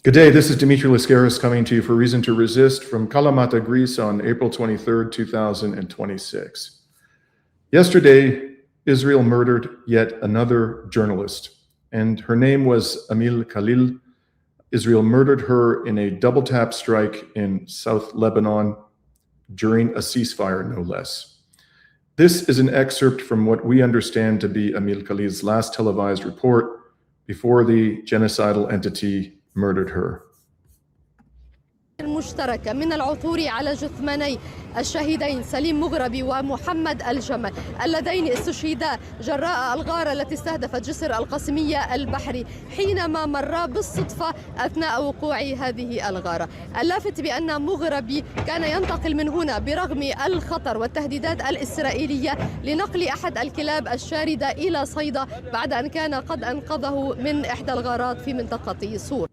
Good day, this is Dimitri Lascaris coming to you for Reason to Resist from Kalamata, Greece on April 23rd, 2026. Yesterday, Israel murdered yet another journalist, and her name was Amal Khalil. Israel murdered her in a double-tap strike in South Lebanon during a ceasefire, no less. This is an excerpt from what we understand to be Amal Khalil's last televised report before the genocidal entity murdered her. المشتركة من العثور على جثماني الشهيدين سليم مغربي ومحمد الجمل اللذين استشهدا جراء الغارة التي استهدفت جسر القاسمية البحري حينما مر بالصدفة أثناء وقوع هذه الغارة. اللافت بأن مغربي كان ينتقل من هنا برغم الخطر والتهديدات الإسرائيلية لنقل أحد الكلاب الشاردة إلى صيدا بعد أن كان قد أنقذه من إحدى الغارات في منطقة صور.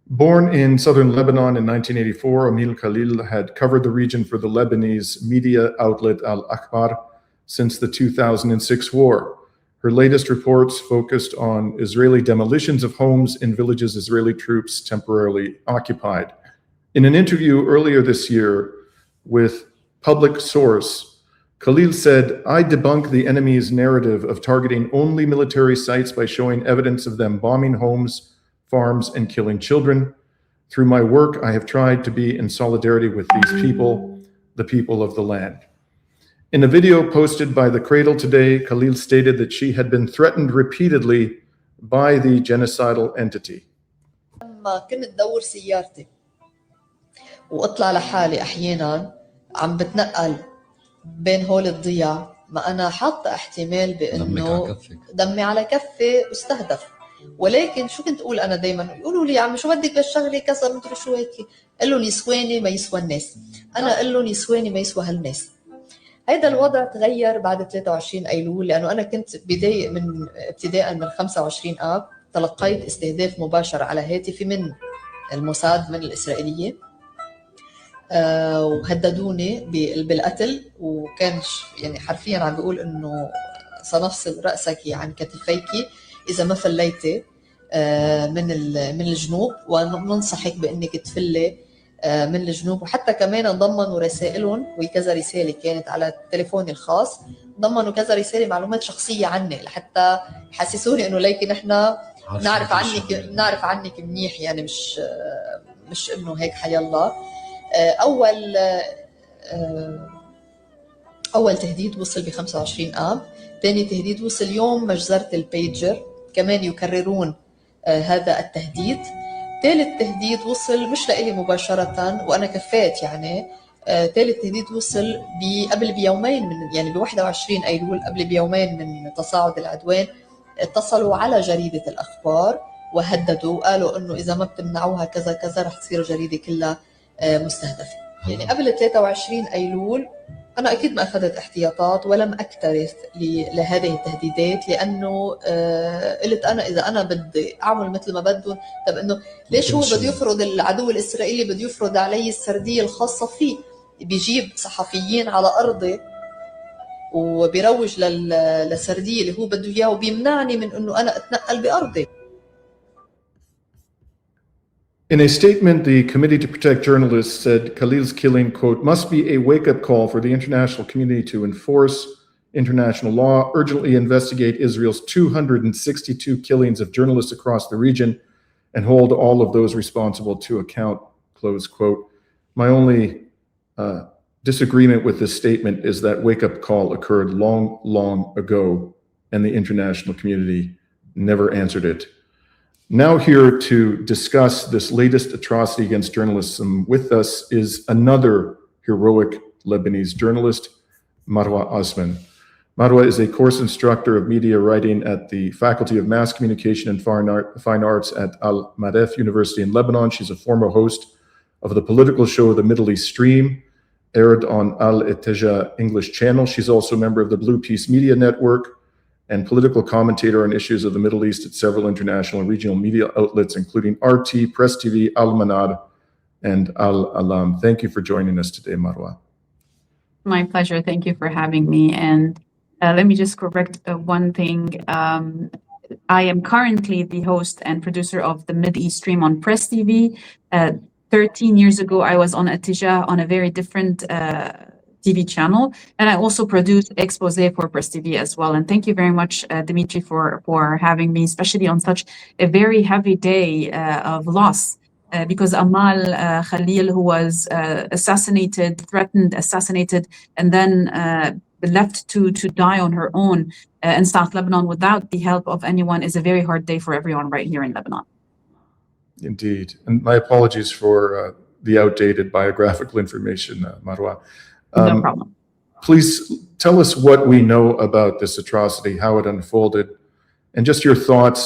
Born in southern Lebanon in 1984, Amal Khalil had covered the region for the Lebanese media outlet Al-Akhbar since the 2006 war. Her latest reports focused on Israeli demolitions of homes in villages Israeli troops temporarily occupied. In an interview earlier this year with Public Source, Khalil said, "I debunk the enemy's narrative of targeting only military sites by showing evidence of them bombing homes, farms, and killing children. Through my work, I have tried to be in solidarity with these people, the people of the land." In a video posted by The Cradle today, Khalil stated that she had been threatened repeatedly by the genocidal entity. لما كنت دور سيارتي واطلع لحالي احيانا عم بتنقل بين هول الضياع، ما انا حاطه احتمال بانه دمي على كفي واستهدف. ولكن شو كنت اقول انا دائما؟ يقولوا لي عم شو بدك بالشغله كذا مدري شو هيك، قال لهم يسواني ما يسوى الناس، انا قال لهم يسواني ما يسوى هالناس. هيدا الوضع تغير بعد 23 ايلول، لانه انا كنت ابتداء من 25 اب تلقيت استهداف مباشر على هاتفي من الموساد من الاسرائيليه، وهددوني بالقتل، وكان يعني حرفيا عم بيقول انه سنفصل راسك عن كتفيك إذا ما فليتي من الجنوب، وننصحك بأنك تفلي من الجنوب. وحتى كمان ضمنوا رسائلهم، وكذا رسالة كانت على تليفوني الخاص، ضمنوا كذا رسالة معلومات شخصية عني لحتى يحسسوني إنه ليكن إحنا نعرف عنك منيح، يعني مش إنه هيك حيالله. أول تهديد وصل ب 25 آب، ثاني تهديد وصل يوم مجزرة البيجر، كمان يكررون هذا التهديد. ثالث تهديد وصل مش لإلي مباشرة وأنا كفيت، يعني ثالث تهديد وصل قبل بيومين يعني ب 21 أيلول، قبل بيومين من تصاعد العدوان. اتصلوا على جريدة الأخبار وهددوا، قالوا إنه إذا ما بتمنعوها كذا كذا رح تصير الجريدة كلها مستهدفة. يعني قبل 23 أيلول أنا أكيد ما أخذت احتياطات ولم أكترث لهذه التهديدات، لأنه قلت أنا إذا أنا بدي أعمل مثل ما بدهم، طب إنه ليش هو بده يفرض العدو الإسرائيلي بده يفرض علي السردية الخاصة فيه؟ بيجيب صحفيين على أرضي وبيروج للسردية اللي هو بده إياه، وبيمنعني من إنه أنا أتنقل بأرضي. In a statement, the Committee to Protect Journalists said Khalil's killing, quote, must be a wake-up call for the international community to enforce international law, urgently investigate Israel's 262 killings of journalists across the region, and hold all of those responsible to account, close quote. My only disagreement with this statement is that wake-up call occurred long, long ago, and the international community never answered it. Now here to discuss this latest atrocity against journalism with us is another heroic Lebanese journalist, Marwa Osman. Marwa is a course instructor of media writing at the Faculty of Mass Communication and Fine Arts at Al-Madef University in Lebanon. She's a former host of the political show The Middle East Stream, aired on Al-Itija English channel. She's also a member of the Blue Peace Media Network and political commentator on issues of the Middle East at several international and regional media outlets, including RT, Press TV, Al-Manad, and Al-Alam. Thank you for joining us today, Marwa. My pleasure. Thank you for having me. And let me just correct one thing. I am currently the host and producer of the Mideast stream on Press TV. 13 years ago, I was on Atija on a very different TV channel, and I also produced Expose for Press TV as well. And thank you very much, Dimitri, for having me, especially on such a very heavy day of loss. Because Amal Khalil, who was assassinated, threatened, assassinated, and then left to die on her own in South Lebanon without the help of anyone, is a very hard day for everyone right here in Lebanon. Indeed. And my apologies for the outdated biographical information, Marwa. No problem. Please tell us what we know about this atrocity, how it unfolded, and just your thoughts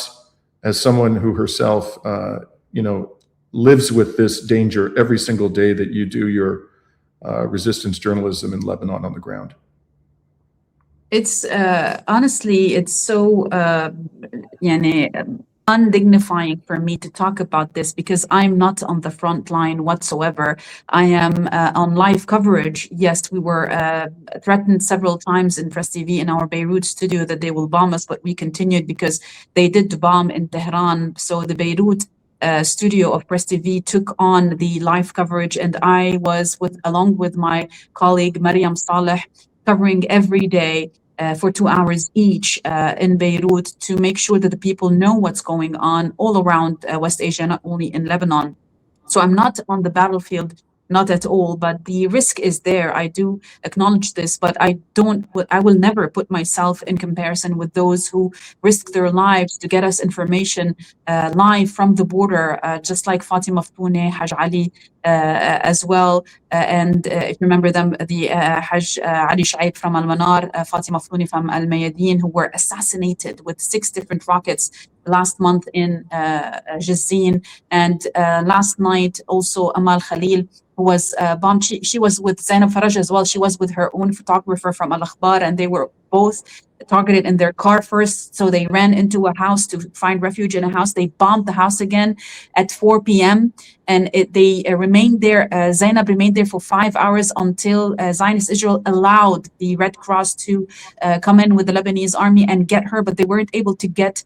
as someone who herself, lives with this danger every single day that you do your resistance journalism in Lebanon on the ground. It's honestly, it's so undignifying for me to talk about this because I'm not on the front line whatsoever. I am on live coverage. Yes, we were threatened several times in Press TV in our Beirut studio that they will bomb us, but we continued because they did bomb in Tehran. So the Beirut studio of Press TV took on the live coverage, and I was along with my colleague Mariam Saleh covering every day for 2 hours each in Beirut to make sure that the people know what's going on all around West Asia, not only in Lebanon. So I'm not on the battlefield, not at all, but the risk is there. I do acknowledge this, but I will never put myself in comparison with those who risk their lives to get us information live from the border, just like Fatima Ftoune, Haj Ali as well. And if you remember them, the Haj Ali Shaib from Al-Manar, Fatima Ftoune from Al-Mayadeen, who were assassinated with 6 different rockets last month in Jazin. And last night, also Amal Khalil, who was bombed. She was with Zeinab Faraj as well. She was with her own photographer from Al-Akhbar, and they were both targeted in their car first. So they ran into a house to find refuge in a house. They bombed the house again at 4 p.m. And they remained there. Zainab remained there for 5 hours until Zionist Israel allowed the Red Cross to come in with the Lebanese army and get her, but they weren't able to get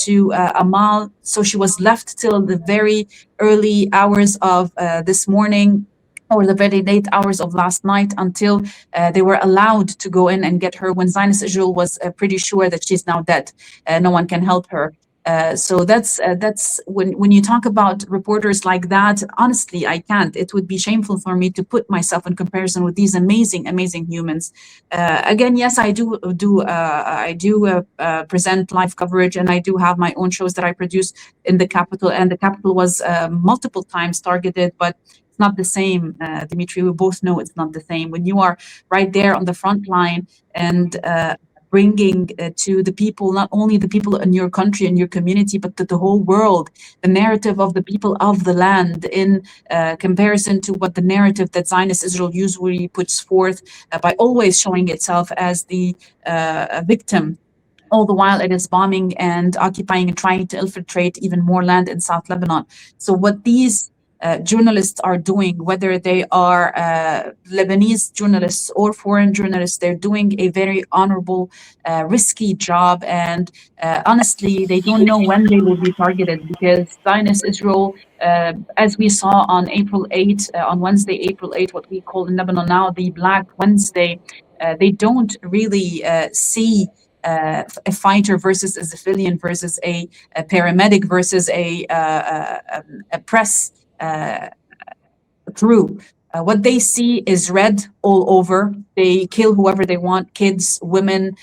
to Amal. So she was left till the very early hours of this morning, or the very late hours of last night, until they were allowed to go in and get her when Zionist Israel was pretty sure that she's now dead. No one can help her. So that's when you talk about reporters like that, honestly, I can't. It would be shameful for me to put myself in comparison with these amazing humans. Again, yes, I do present live coverage, and I do have my own shows that I produce in the capital, and the capital was multiple times targeted, but it's not the same, Dimitri. We both know it's not the same. When you are right there on the front line and bringing to the people, not only the people in your country and your community, but to the whole world, the narrative of the people of the land in comparison to what the narrative that Zionist Israel usually puts forth by always showing itself as the victim. All the while it is bombing and occupying and trying to infiltrate even more land in South Lebanon. So what these journalists are doing, whether they are Lebanese journalists or foreign journalists, they're doing a very honorable, risky job. And honestly, they don't know when they will be targeted, because Zionist Israel, as we saw on April 8, on Wednesday, April 8, what we call in Lebanon now the Black Wednesday, they don't really see a fighter versus a civilian versus a paramedic versus a press crew. What they see is red all over. They kill whoever they want: kids, women,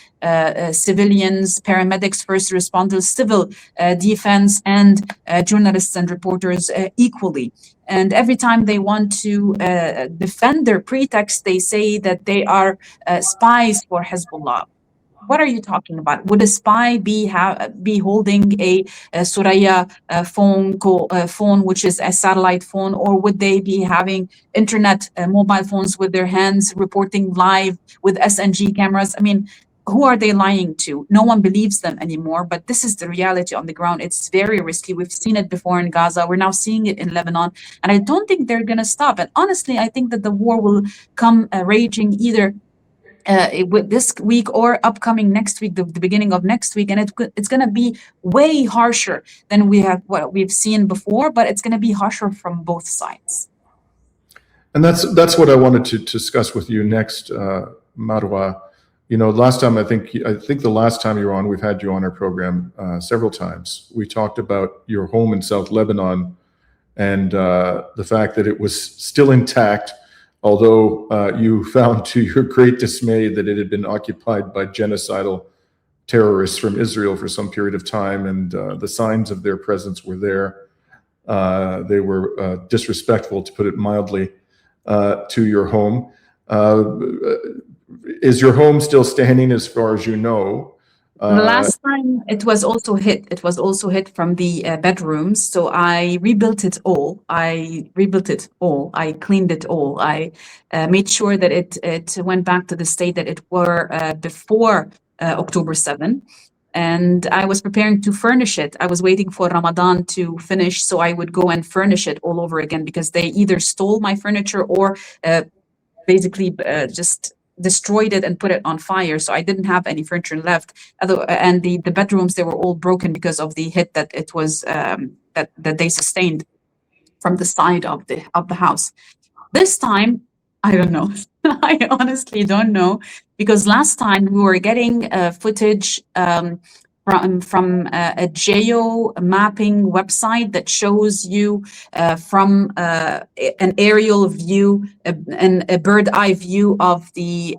civilians, paramedics, first responders, civil defense, and journalists and reporters equally. And every time they want to defend their pretext, they say that they are spies for Hezbollah. What are you talking about? Would a spy be holding a Suraya phone, which is a satellite phone, or would they be having internet mobile phones with their hands, reporting live with SNG cameras? I mean, who are they lying to? No one believes them anymore, but this is the reality on the ground. It's very risky. We've seen it before in Gaza. We're now seeing it in Lebanon, and I don't think they're going to stop. And honestly, I think that the war will come raging either with this week or upcoming next week, the beginning of next week, and it's going to be way harsher than what we've seen before, but it's going to be harsher from both sides. And that's what I wanted to discuss with you next, Marwa. You know, last time I think the last time you were on, we've had you on our program several times. We talked about your home in South Lebanon and the fact that it was still intact, although you found to your great dismay that it had been occupied by genocidal terrorists from Israel for some period of time, and the signs of their presence were there. They were disrespectful, to put it mildly, to your home. Is your home still standing as far as you know? The last time it was also hit. It was also hit from the bedrooms. So I rebuilt it all. I cleaned it all. I made sure that it went back to the state that it were before October 7. And I was preparing to furnish it. I was waiting for Ramadan to finish so I would go and furnish it all over again, because they either stole my furniture or basically just destroyed it and put it on fire. So I didn't have any furniture left. And the bedrooms, they were all broken because of the hit that it was that they sustained from the side of the house. This time, I don't know. I honestly don't know, because last time we were getting footage from a geo mapping website that shows you from an aerial view and a bird eye view of the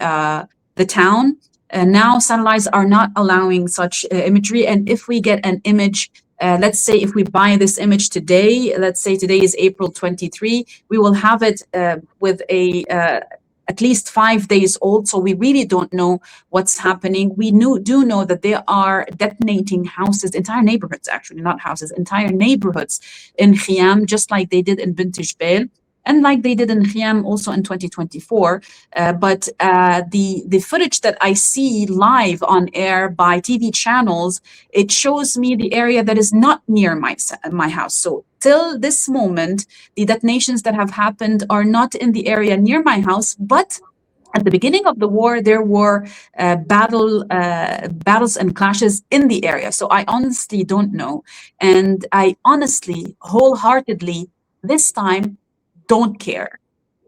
town. And now satellites are not allowing such imagery. And if we get an image, let's say if we buy this image today, let's say today is April 23, we will have it with at least 5 days old. So we really don't know what's happening. We do know that they are detonating houses, entire neighborhoods, actually, not houses, entire neighborhoods in Khiam, just like they did in Bint Jbeil, and like they did in Khiam also in 2024. But the footage that I see live on air by TV channels, it shows me the area that is not near my house. So till this moment, the detonations that have happened are not in the area near my house, but at the beginning of the war, there were battles and clashes in the area. So I honestly don't know. And I honestly, wholeheartedly, this time, don't care,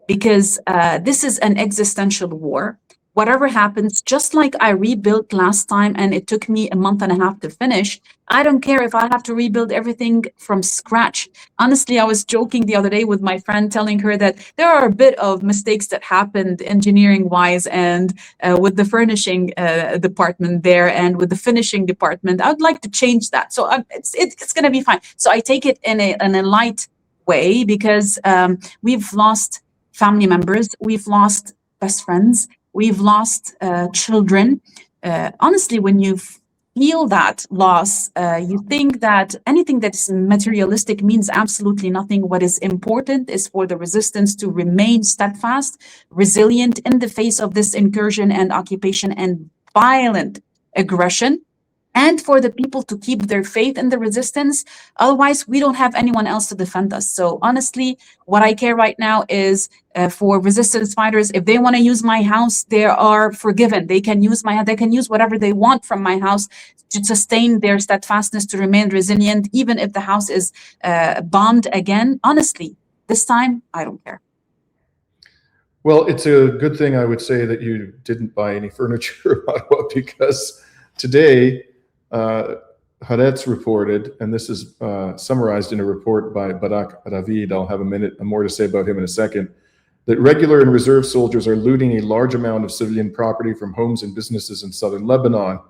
because this is an existential war. Whatever happens, just like I rebuilt last time and it took me a month and a half to finish, I don't care if I have to rebuild everything from scratch. Honestly, I was joking the other day with my friend, telling her that there are a bit of mistakes that happened engineering-wise and with the furnishing department there and with the finishing department. I would like to change that. So it's going to be fine. So I take it in a light way, because we've lost family members, we've lost best friends, we've lost children. Honestly, when you feel that loss, you think that anything that's materialistic means absolutely nothing. What is important is for the resistance to remain steadfast, resilient in the face of this incursion and occupation and violent aggression, and for the people to keep their faith in the resistance. Otherwise, we don't have anyone else to defend us. So honestly, what I care right now is for resistance fighters. If they want to use my house, they are forgiven. They can use they can use whatever they want from my house to sustain their steadfastness, to remain resilient, even if the house is bombed again. Honestly, this time, I don't care. Well, it's a good thing, I would say, that you didn't buy any furniture, because today, Haaretz reported, and this is summarized in a report by Barak Ravid, I'll have a minute more to say about him in a second, that regular and reserve soldiers are looting a large amount of civilian property from homes and businesses in southern Lebanon.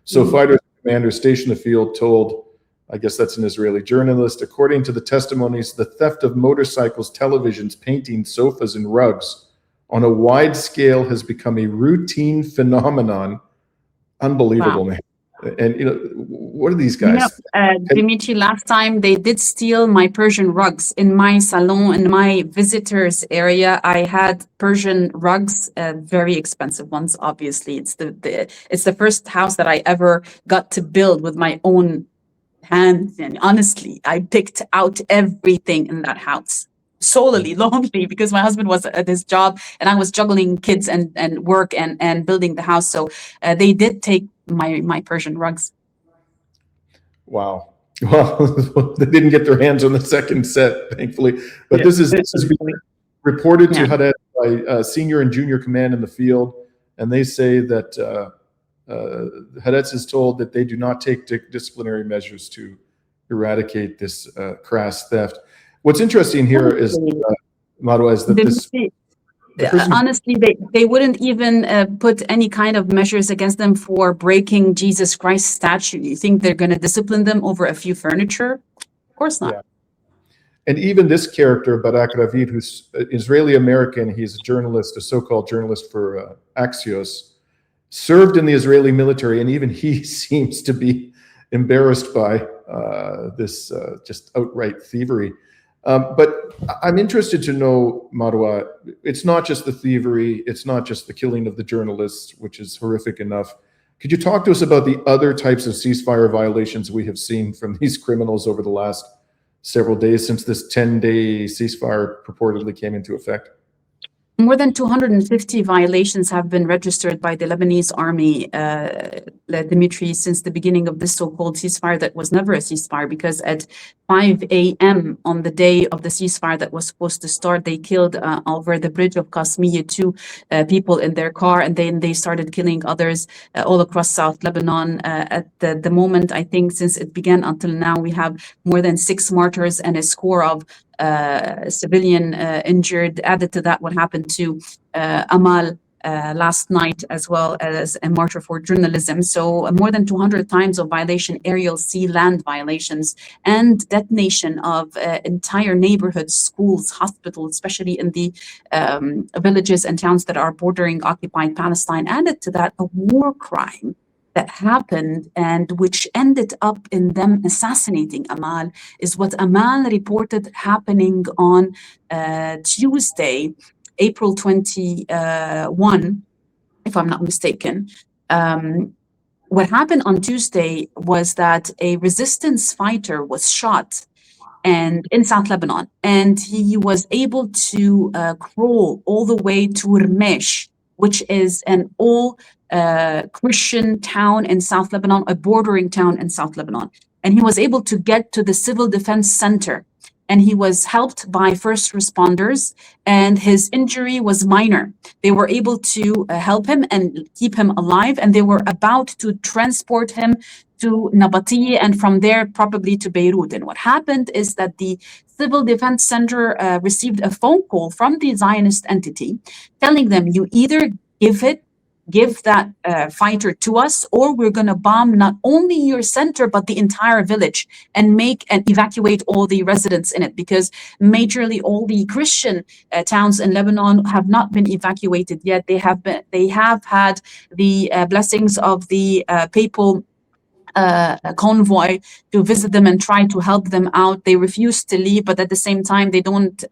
So fighters and commanders stationed in the field told, I guess that's an Israeli journalist, according to the testimonies, the theft of motorcycles, televisions, paintings, sofas, and rugs on a wide scale has become a routine phenomenon. Unbelievable, man. And what are these guys? Dimitri, last time they did steal my Persian rugs in my salon, in my visitors area. I had Persian rugs, very expensive ones. Obviously, it's the first house that I ever got to build with my own hands. And honestly, I picked out everything in that house. solely, lonely, because my husband was at his job and I was juggling kids and work and building the house. So they did take my Persian rugs. Wow. Well, they didn't get their hands on the second set, thankfully. But this is being reported to Hadath by senior and junior command in the field, and they say that Hadath is told that they do not take disciplinary measures to eradicate this crass theft. What's interesting here is, Marwa, is that this... Honestly, they wouldn't even put any kind of measures against them for breaking Jesus Christ statue. You think they're going to discipline them over a few furniture? Of course not. Yeah. And even this character, Barak Ravid, who's Israeli-American, he's a journalist, a so-called journalist for Axios, served in the Israeli military, and even he seems to be embarrassed by this just outright thievery. But I'm interested to know, Marwa, it's not just the thievery, it's not just the killing of the journalists, which is horrific enough. Could you talk to us about the other types of ceasefire violations we have seen from these criminals over the last several days since this 10-day ceasefire purportedly came into effect? More than 250 violations have been registered by the Lebanese army, Dimitri, since the beginning of this so-called ceasefire that was never a ceasefire, because at 5 a.m. on the day of the ceasefire that was supposed to start, they killed over the bridge of Qasmiya 2 people in their car, and then they started killing others all across South Lebanon. At the moment, I think since it began until now, we have more than 6 martyrs and a score of civilian injured. Added to that, what happened to Amal last night, as well as a martyr for journalism. So more than 200 times of violation, aerial, sea, land violations, and detonation of entire neighborhoods, schools, hospitals, especially in the villages and towns that are bordering occupied Palestine. Added to that, a war crime that happened and which ended up in them assassinating Amal is what Amal reported happening on Tuesday, April 21, if I'm not mistaken. What happened on Tuesday was that a resistance fighter was shot and in South Lebanon, and he was able to crawl all the way to Rmesh, which is an all Christian town in South Lebanon, a bordering town in South Lebanon. And he was able to get to the Civil Defense Center, and he was helped by first responders, and his injury was minor. They were able to help him and keep him alive, and they were about to transport him to Nabatieh, and from there probably to Beirut. And what happened is that the Civil Defense Center received a phone call from the Zionist entity telling them, you either give that fighter to us, or we're going to bomb not only your center, but the entire village and make and evacuate all the residents in it, because majorly all the Christian towns in Lebanon have not been evacuated yet. They have had the blessings of the papal convoy to visit them and try to help them out. They refuse to leave, but at the same time, they don't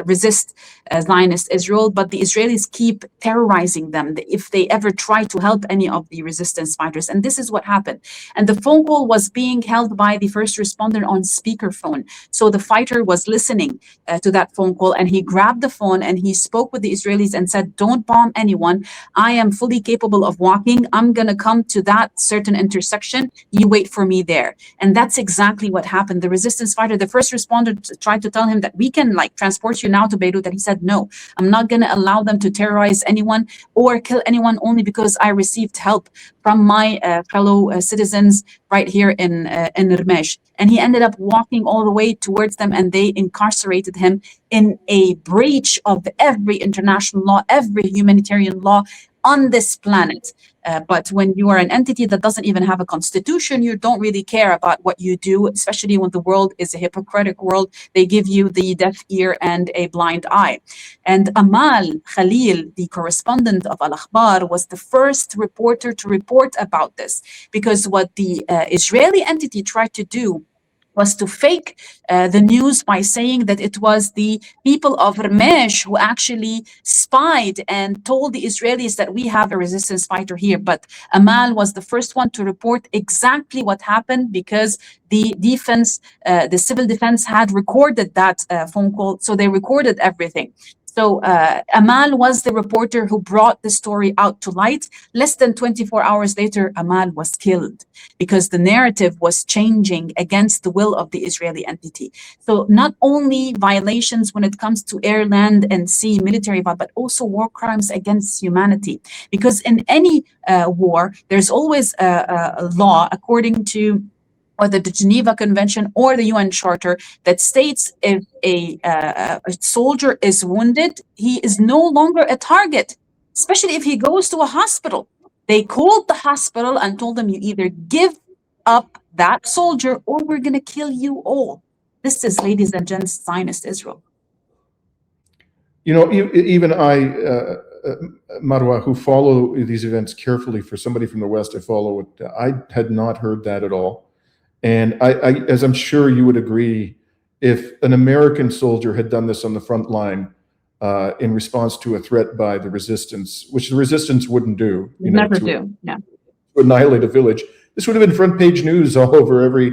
resist Zionist Israel. But the Israelis keep terrorizing them if they ever try to help any of the resistance fighters. And this is what happened. And the phone call was being held by the first responder on speakerphone. So the fighter was listening to that phone call, and he grabbed the phone and he spoke with the Israelis and said, don't bomb anyone. I am fully capable of walking. I'm going to come to that certain intersection. You wait for me there. And that's exactly what happened. The resistance fighter, the first responder, tried to tell him that we can transport you now to Beirut. And he said, no, I'm not going to allow them to terrorize anyone or kill anyone only because I received help from my fellow citizens right here in Rmesh. And he ended up walking all the way towards them, and they incarcerated him in a breach of every international law, every humanitarian law on this planet. But when you are an entity that doesn't even have a constitution, you don't really care about what you do, especially when the world is a hypocritic world. They give you the deaf ear and a blind eye. And Amal Khalil, the correspondent of Al Akhbar, was the first reporter to report about this, because what the Israeli entity tried to do was to fake the news by saying that it was the people of Ramesh who actually spied and told the Israelis that we have a resistance fighter here. But Amal was the first one to report exactly what happened, because the defense, the civil defense had recorded that phone call. So they recorded everything. So Amal was the reporter who brought the story out to light. Less than 24 hours later, Amal was killed because the narrative was changing against the will of the Israeli entity. So not only violations when it comes to air, land, and sea military, but also war crimes against humanity. Because in any war, there's always a law according to whether the Geneva Convention or the UN Charter that states if a soldier is wounded, he is no longer a target, especially if he goes to a hospital. They called the hospital and told them, you either give up that soldier or we're going to kill you all. This is, ladies and gents, Zionist Israel. You know, even I, Marwa, who follow these events carefully, for somebody from the West, I follow it. I had not heard that at all. And I, as I'm sure you would agree, if an American soldier had done this on the front line in response to a threat by the resistance, which the resistance wouldn't do, To annihilate a village, this would have been front page news all over every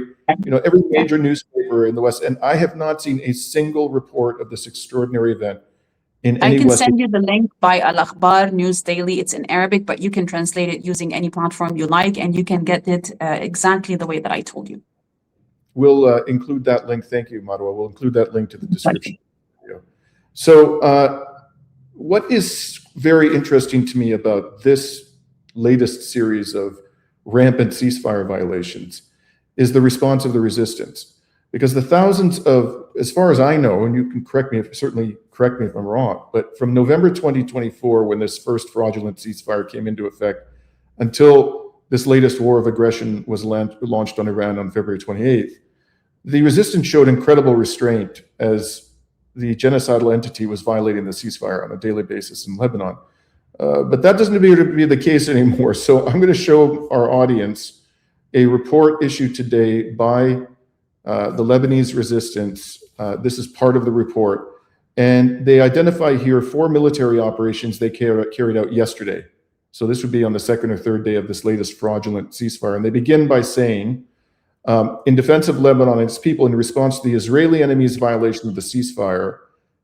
major newspaper in the West. And I have not seen a single report of this extraordinary event. I can send you the link by Al Akhbar News Daily. It's in Arabic, but you can translate it using any platform you like, and you can get it exactly the way that I told you. We'll include that link. Thank you, Marwa. We'll include that link to the description. So what is very interesting to me about this latest series of rampant ceasefire violations is the response of the resistance. Because the thousands of, as far as I know, and you can certainly correct me if I'm wrong, but from November 2024, when this first fraudulent ceasefire came into effect, until this latest war of aggression was launched on Iran on February 28th, the resistance showed incredible restraint as the genocidal entity was violating the ceasefire on a daily basis in Lebanon. But that doesn't appear to be the case anymore. So I'm going to show our audience a report issued today by the Lebanese resistance. This is part of the report. And they identify here 4 military operations they carried out yesterday. So this would be on the second or third day of this latest fraudulent ceasefire. And they begin by saying, in defense of Lebanon and its people, in response to the Israeli enemy's violation of the ceasefire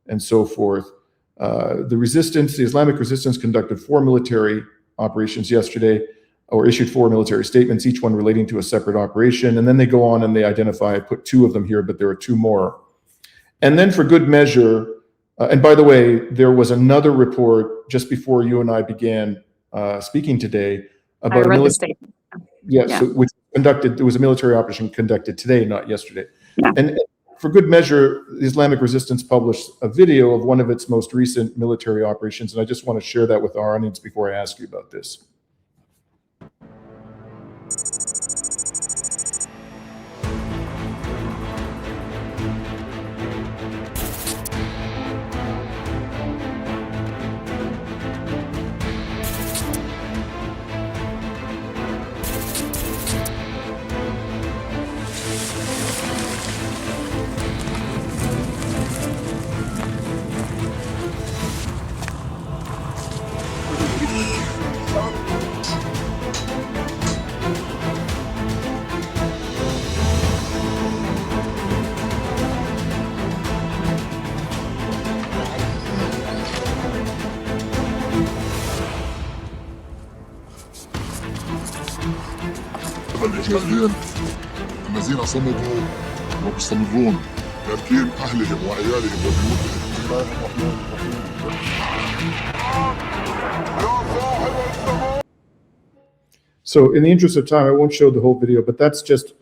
and so forth, the Islamic resistance conducted 4 military operations yesterday, or issued 4 military statements, each one relating to a separate operation. And then they go on and they identify, I put 2 of them here, but there are 2 more. And then for good measure, and by the way, there was another report just before you and I began speaking today about which conducted, it was a military operation conducted today, not yesterday. Yeah. And for good measure, the Islamic resistance published a video of one of its most recent military operations. And I just want to share that with our audience before I ask you about this. الذين صمدوا ومستمرون تركين أهلهم وعيالهم وبيوتهم. بسم الله الرحمن الرحيم. So in the interest of time, I won't show the whole video, but that's just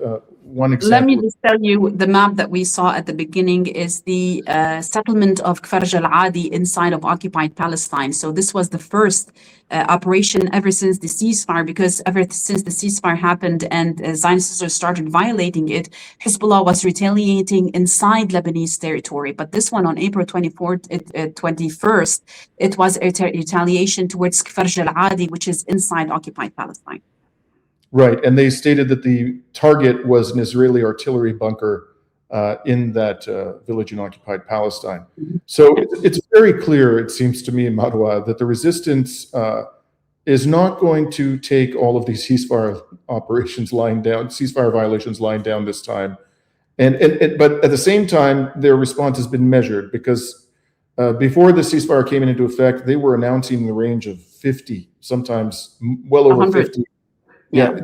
one example. Let me just tell you, the map that we saw at the beginning is the settlement of Kfarj al-Adi inside of occupied Palestine. So this was the first operation ever since the ceasefire, because ever since the ceasefire happened and Zionists started violating it, Hezbollah was retaliating inside Lebanese territory. But this one on April 21st, it was a retaliation towards Kfarj al-Adi, which is inside occupied Palestine. Right, and they stated that the target was an Israeli artillery bunker in that village in occupied Palestine. So it's very clear, it seems to me, Marwa, that the resistance is not going to take all of these ceasefire operations lying down, ceasefire violations lying down this time. But at the same time, their response has been measured, because before the ceasefire came into effect, they were announcing the range of 50, sometimes well over 100. 50. Yeah,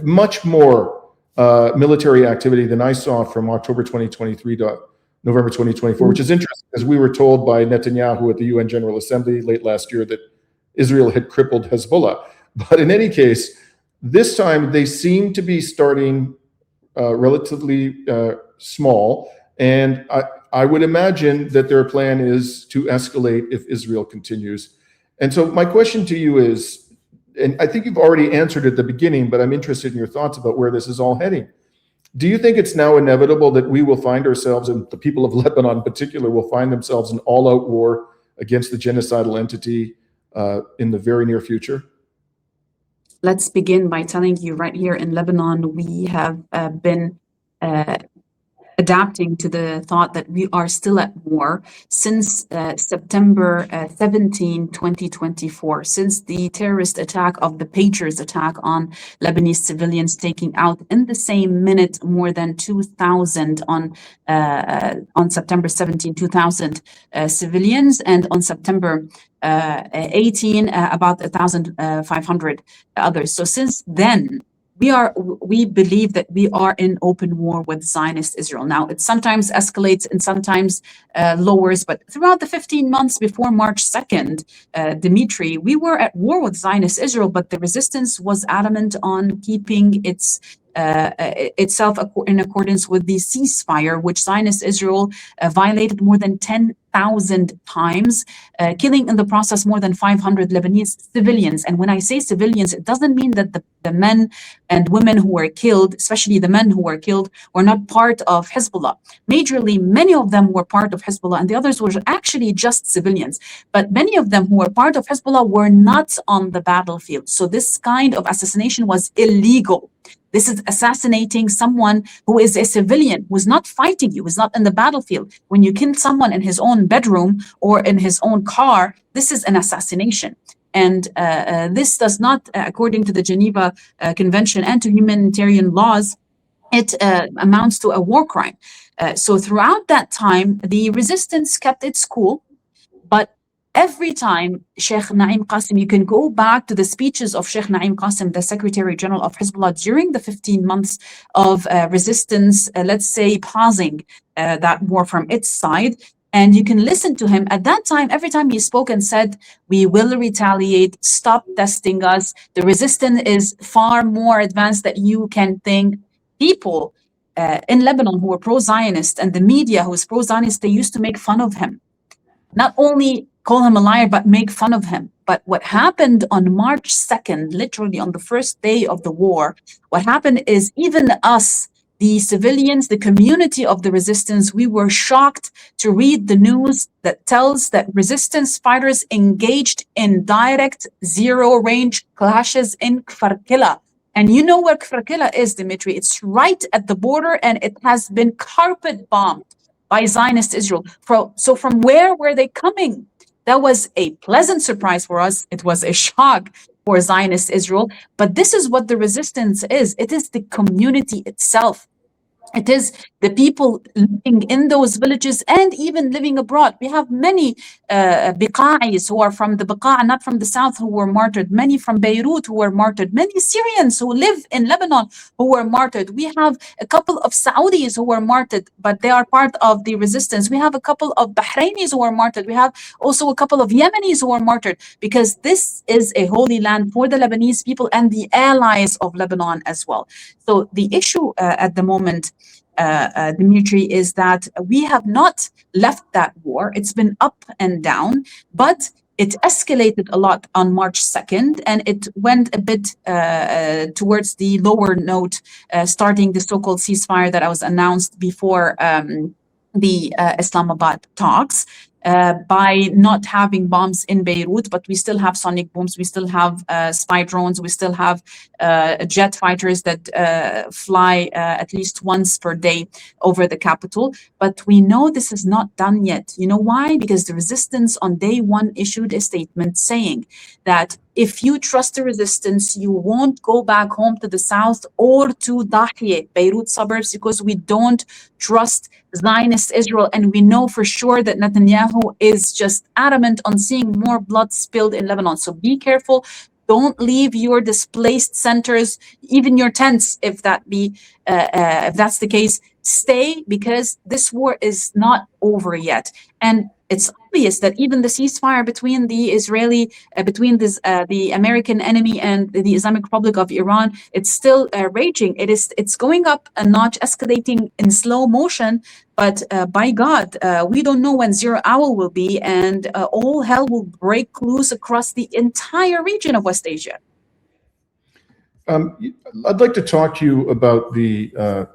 much more military activity than I saw from October 2023 to November 2024, which is interesting, because we were told by Netanyahu at the UN General Assembly late last year that Israel had crippled Hezbollah. But in any case, this time they seem to be starting relatively small, and I would imagine that their plan is to escalate if Israel continues. And so my question to you is, and I think you've already answered at the beginning, but I'm interested in your thoughts about where this is all heading. Do you think it's now inevitable that we will find ourselves, and the people of Lebanon in particular, will find themselves in all-out war against the genocidal entity in the very near future? Let's begin by telling you, right here in Lebanon, we have been adapting to the thought that we are still at war since September 17, 2024, since the terrorist attack of the Pagers attack on Lebanese civilians, taking out in the same minute more than 2,000 on September 17, 2,000 civilians, and on September 18, about 1,500 others. So since then, we believe that we are in open war with Zionist Israel. Now, it sometimes escalates and sometimes lowers, but throughout the 15 months before March 2nd, Dimitri, we were at war with Zionist Israel, but the resistance was adamant on keeping itself in accordance with the ceasefire, which Zionist Israel violated more than 10,000 times, killing in the process more than 500 Lebanese civilians. And when I say civilians, it doesn't mean that the men and women who were killed, especially the men who were killed, were not part of Hezbollah. Majorly, many of them were part of Hezbollah, and the others were actually just civilians. But many of them who were part of Hezbollah were not on the battlefield. So this kind of assassination was illegal. This is assassinating someone who is a civilian, who is not fighting you, who is not in the battlefield. When you kill someone in his own bedroom or in his own car, this is an assassination. And this does not, according to the Geneva Convention and to humanitarian laws, it amounts to a war crime. So throughout that time, the resistance kept its cool, but every time Sheikh Naim Qasim, you can go back to the speeches of Sheikh Naim Qasim, the Secretary General of Hezbollah, during the 15 months of resistance, let's say pausing that war from its side. And you can listen to him. At that time, every time he spoke and said, we will retaliate, stop testing us. The resistance is far more advanced than you can think. People in Lebanon who were pro-Zionist and the media who was pro-Zionist, they used to make fun of him. Not only call him a liar, but make fun of him. But what happened on March 2nd, literally on the first day of the war, what happened is even us, the civilians, the community of the resistance, we were shocked to read the news that tells that resistance fighters engaged in direct zero-range clashes in Kfar Kila. And you know where Kfar Kila is, Dimitri. It's right at the border, and it has been carpet bombed by Zionist Israel. So from where were they coming? That was a pleasant surprise for us. It was a shock for Zionist Israel. But this is what the resistance is. It is the community itself. It is the people living in those villages and even living abroad. We have many Biqa'is who are from the Biqa', not from the south, who were martyred. Many from Beirut who were martyred. Many Syrians who live in Lebanon who were martyred. We have a couple of Saudis who were martyred, but they are part of the resistance. We have a couple of Bahrainis who were martyred. We have also a couple of Yemenis who were martyred, because this is a holy land for the Lebanese people and the allies of Lebanon as well. So the issue at the moment, Dimitri, is that we have not left that war. It's been up and down, but it escalated a lot on March 2nd, and it went a bit towards the lower note, starting the so-called ceasefire that was announced before the Islamabad talks. by not having bombs in Beirut, but we still have sonic booms, we still have spy drones, we still have jet fighters that fly at least once per day over the capital. But we know this is not done yet. You know why? Because the resistance on day one issued a statement saying that if you trust the resistance, you won't go back home to the south or to Dahieh, Beirut suburbs, because we don't trust Zionist Israel. And we know for sure that Netanyahu is just adamant on seeing more blood spilled in Lebanon. So be careful. Don't leave your displaced centers, even your tents, if that's the case. Stay, because this war is not over yet. And it's obvious that even the ceasefire between the the American enemy and the Islamic Republic of Iran, it's still raging. It's going up a notch, escalating in slow motion. But by God, we don't know when zero hour will be, and all hell will break loose across the entire region of West Asia. I'd like to talk to you about the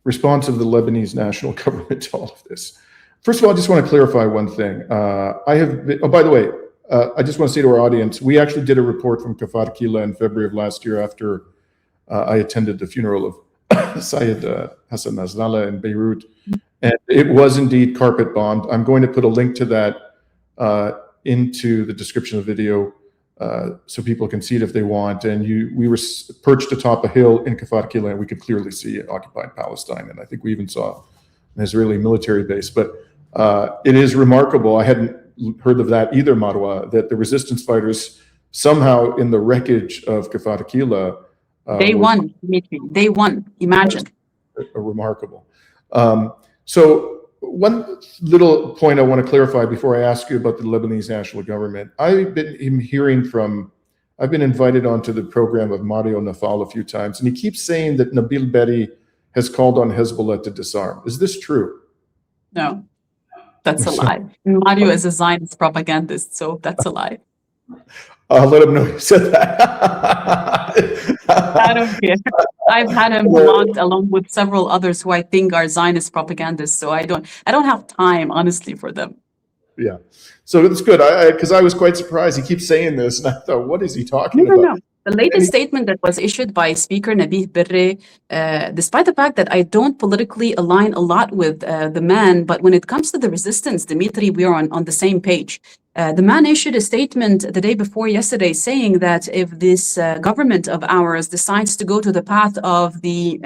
response of the Lebanese national government to all of this. First of all, I just want to clarify one thing. I have been, oh, by the way, I just want to say to our audience, we actually did a report from Kfar Kila in February of last year after I attended the funeral of Syed Hassan Nasrallah in Beirut. And it was indeed carpet bombed. I'm going to put a link to that into the description of the video so people can see it if they want. And we were perched atop a hill in Kfar Kila, and we could clearly see occupied Palestine. And I think we even saw an Israeli military base. But it is remarkable. I hadn't heard of that either, Marwa, that the resistance fighters somehow in the wreckage of Kfar Kila. They won, Dimitri. They won. Imagine. Remarkable. So one little point I want to clarify before I ask you about the Lebanese national government. I've been invited onto the program of Mario Nafal a few times, and he keeps saying that Nabil Berri has called on Hezbollah to disarm. Is this true? No, that's a lie. Mario is a Zionist propagandist, so that's a lie. I'll let him know you said that. I don't care. I've had him blocked along with several others who I think are Zionist propagandists. So I don't have time, honestly, for them. Yeah. So it's good. Because I was quite surprised. He keeps saying this, and I thought, what is he talking about? No. The latest statement that was issued by Speaker Nabih Berri, despite the fact that I don't politically align a lot with the man, but when it comes to the resistance, Dimitri, we are on the same page. The man issued a statement the day before yesterday saying that if this government of ours decides to go to the path of the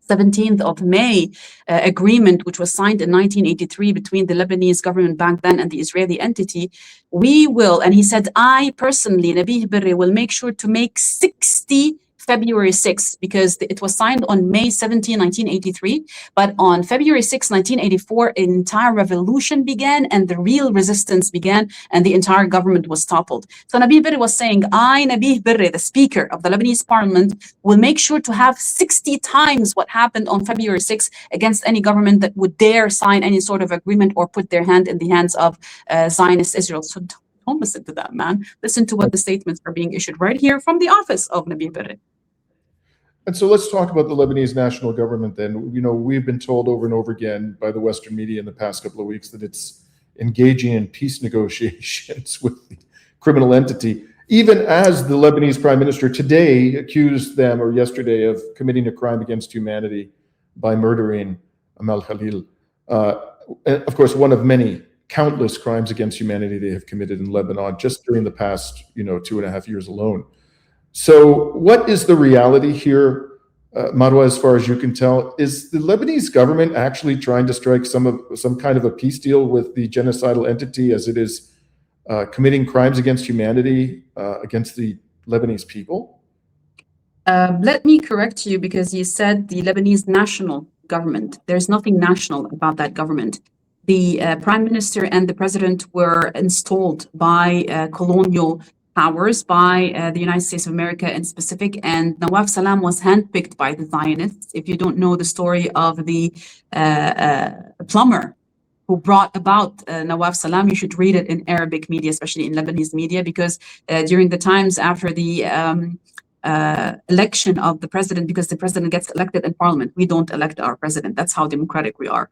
17th of May agreement, which was signed in 1983 between the Lebanese government back then and the Israeli entity, we will, and he said, I personally, Nabih Berri, will make sure to make 60 February 6, because it was signed on May 17, 1983. But on February 6, 1984, an entire revolution began and the real resistance began and the entire government was toppled. So Nabih Berri was saying, I, Nabih Berri, the Speaker of the Lebanese parliament, will make sure to have 60 times what happened on February 6 against any government that would dare sign any sort of agreement or put their hand in the hands of Zionist Israel. So don't listen to that, man. Listen to what the statements are being issued right here from the office of Nabih Berri. And so let's talk about the Lebanese national government then. You know, we've been told over and over again by the Western media in the past couple of weeks that it's engaging in peace negotiations with the criminal entity, even as the Lebanese prime minister today accused them, or yesterday, of committing a crime against humanity by murdering Amal Khalil. And of course, one of many countless crimes against humanity they have committed in Lebanon just during the past, 2.5 years alone. So what is the reality here, Marwa, as far as you can tell? Is the Lebanese government actually trying to strike some kind of a peace deal with the genocidal entity as it is committing crimes against humanity against the Lebanese people? Let me correct you, because you said the Lebanese national government. There's nothing national about that government. The prime minister and the president were installed by colonial powers, by the United States of America in specific, and Nawaf Salam was handpicked by the Zionists. If you don't know the story of the plumber who brought about Nawaf Salam, you should read it in Arabic media, especially in Lebanese media, because during the times after the election of the president, because the president gets elected in parliament. We don't elect our president. That's how democratic we are.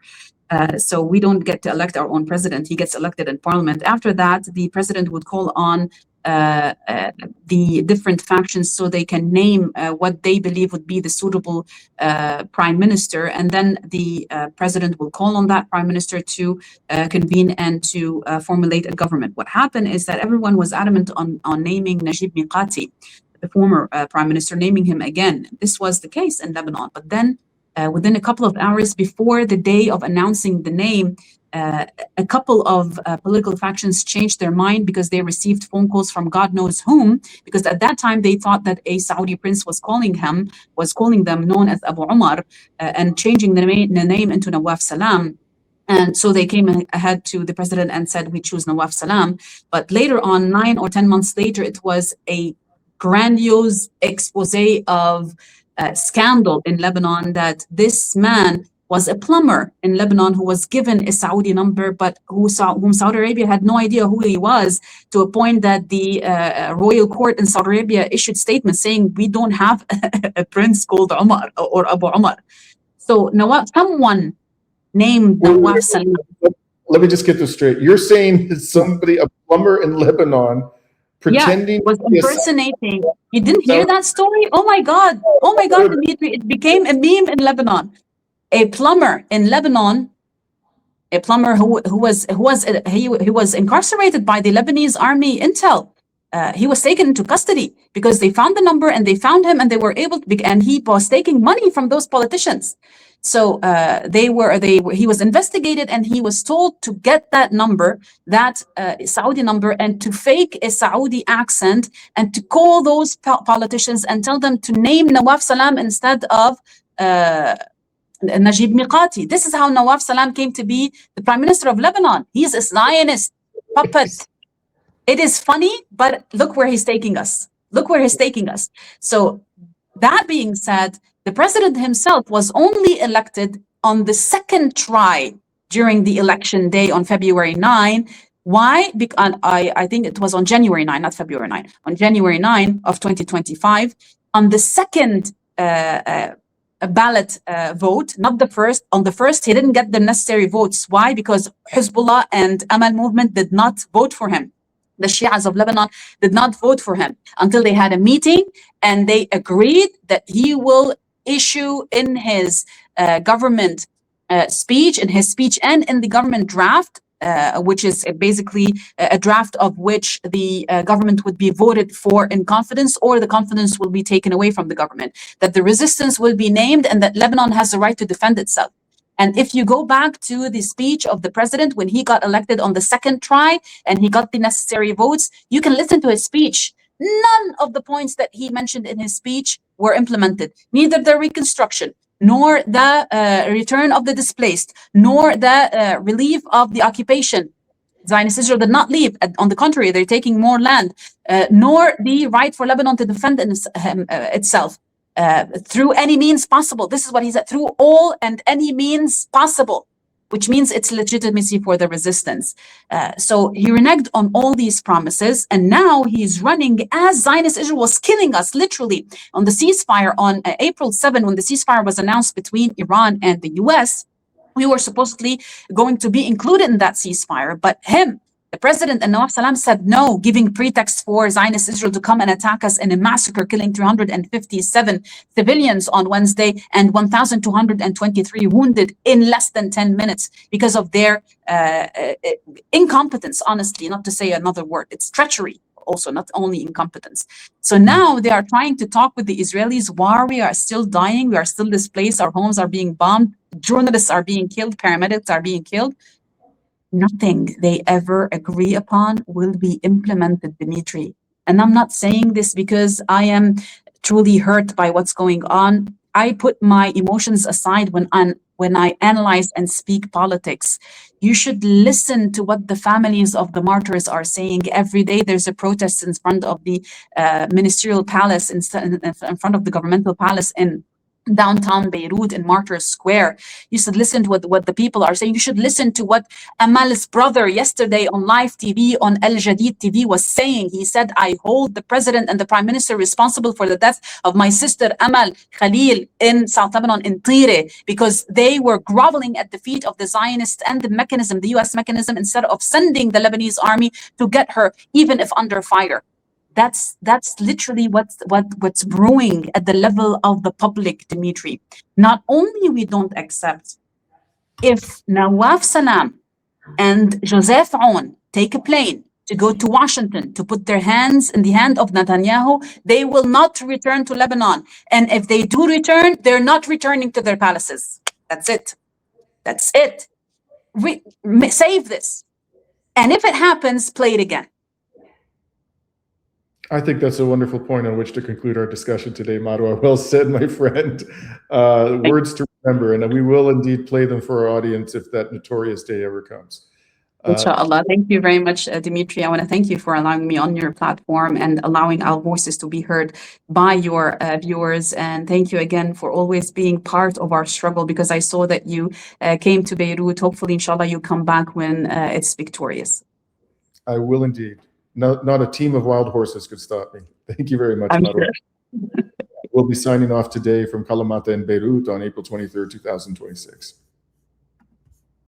So we don't get to elect our own president. He gets elected in parliament. After that, the president would call on the different factions so they can name what they believe would be the suitable prime minister, and then the president will call on that prime minister to convene and to formulate a government. What happened is that everyone was adamant on naming Najib Mikati, the former prime minister, naming him again. This was the case in Lebanon, but then within a couple of hours before the day of announcing the name, a couple of political factions changed their mind because they received phone calls from God knows whom, because at that time they thought that a Saudi prince was calling them, known as Abu Umar, and changing the name into Nawaf Salam. And so they came ahead to the president and said, we choose Nawaf Salam. But later on, 9 or 10 months later, it was a grandiose expose of scandal in Lebanon that this man was a plumber in Lebanon who was given a Saudi number, but whom Saudi Arabia had no idea who he was, to a point that the royal court in Saudi Arabia issued statements saying, we don't have a prince called Umar or Abu Umar. So someone named Nawaf Salam. Let me just get this straight. You're saying that somebody, a plumber in Lebanon, pretending was impersonating. You didn't hear that story? Oh my God, Dimitri, it became a meme in Lebanon. A plumber in Lebanon, a plumber who was incarcerated by the Lebanese army intel. He was taken into custody because they found the number and they found him, and they were able to, and he was taking money from those politicians. So he was investigated, and he was told to get that number, that Saudi number, and to fake a Saudi accent and to call those politicians and tell them to name Nawaf Salam instead of Najib Mikati. This is how Nawaf Salam came to be the prime minister of Lebanon. He's a Zionist puppet. It is funny, but look where he's taking us. So that being said, the president himself was only elected on the second try during the election day on February 9. Why? Because I think it was on January 9, not February 9. On January 9 of 2025, on the second ballot vote, not the first. On the first, he didn't get the necessary votes. Why? Because Hezbollah and Amal movement did not vote for him. The Shias of Lebanon did not vote for him until they had a meeting, and they agreed that he will issue in his government speech, and in the government draft, which is basically a draft of which the government would be voted for in confidence, or the confidence will be taken away from the government, that the resistance will be named, and that Lebanon has the right to defend itself. And if you go back to the speech of the president when he got elected on the second try and he got the necessary votes, you can listen to his speech. None of the points that he mentioned in his speech were implemented, neither the reconstruction, nor the return of the displaced, nor the relief of the occupation. Zionist Israel did not leave. On the contrary, they're taking more land, nor the right for Lebanon to defend itself through any means possible. This is what he said, through all and any means possible, which means its legitimacy for the resistance. So he reneged on all these promises, and now he's running as Zionist Israel was killing us, literally, on the ceasefire on April 7, when the ceasefire was announced between Iran and the US. We were supposedly going to be included in that ceasefire, but the president and Nawaf Salam said no, giving pretext for Zionist Israel to come and attack us in a massacre, killing 357 civilians on Wednesday and 1,223 wounded in less than 10 minutes because of their incompetence, honestly, not to say another word. It's treachery also, not only incompetence. So now they are trying to talk with the Israelis while we are still dying, we are still displaced, our homes are being bombed, journalists are being killed, paramedics are being killed. Nothing they ever agree upon will be implemented, Dimitri. And I'm not saying this because I am truly hurt by what's going on. I put my emotions aside when I analyze and speak politics. You should listen to what the families of the martyrs are saying. Every day there's a protest in front of the ministerial palace, in front of the governmental palace in downtown Beirut in Martyrs Square. You should listen to what the people are saying. You should listen to what Amal's brother yesterday on live TV, on Al Jadid TV, was saying. He said, I hold the president and the prime minister responsible for the death of my sister Amal Khalil in South Lebanon, in Tire, because they were groveling at the feet of the Zionists and the mechanism, the US mechanism, instead of sending the Lebanese army to get her, even if under fire. That's literally what's brewing at the level of the public, Dimitri. Not only we don't accept, if Nawaf Salam and Joseph Aoun take a plane to go to Washington to put their hands in the hand of Netanyahu, they will not return to Lebanon. And if they do return, they're not returning to their palaces. That's it. That's it. Save this. And if it happens, play it again. I think that's a wonderful point on which to conclude our discussion today, Marwa. Well said, my friend. Words to remember, and we will indeed play them for our audience if that notorious day ever comes. Inshallah. Thank you very much, Dimitri. I want to thank you for allowing me on your platform and allowing our voices to be heard by your viewers. And thank you again for always being part of our struggle, because I saw that you came to Beirut. Hopefully, inshallah, you come back when it's victorious. I will indeed. Not a team of wild horses could stop me. Thank you very much, Marwa. We'll be signing off today from Kalamata in Beirut on April 23rd, 2026.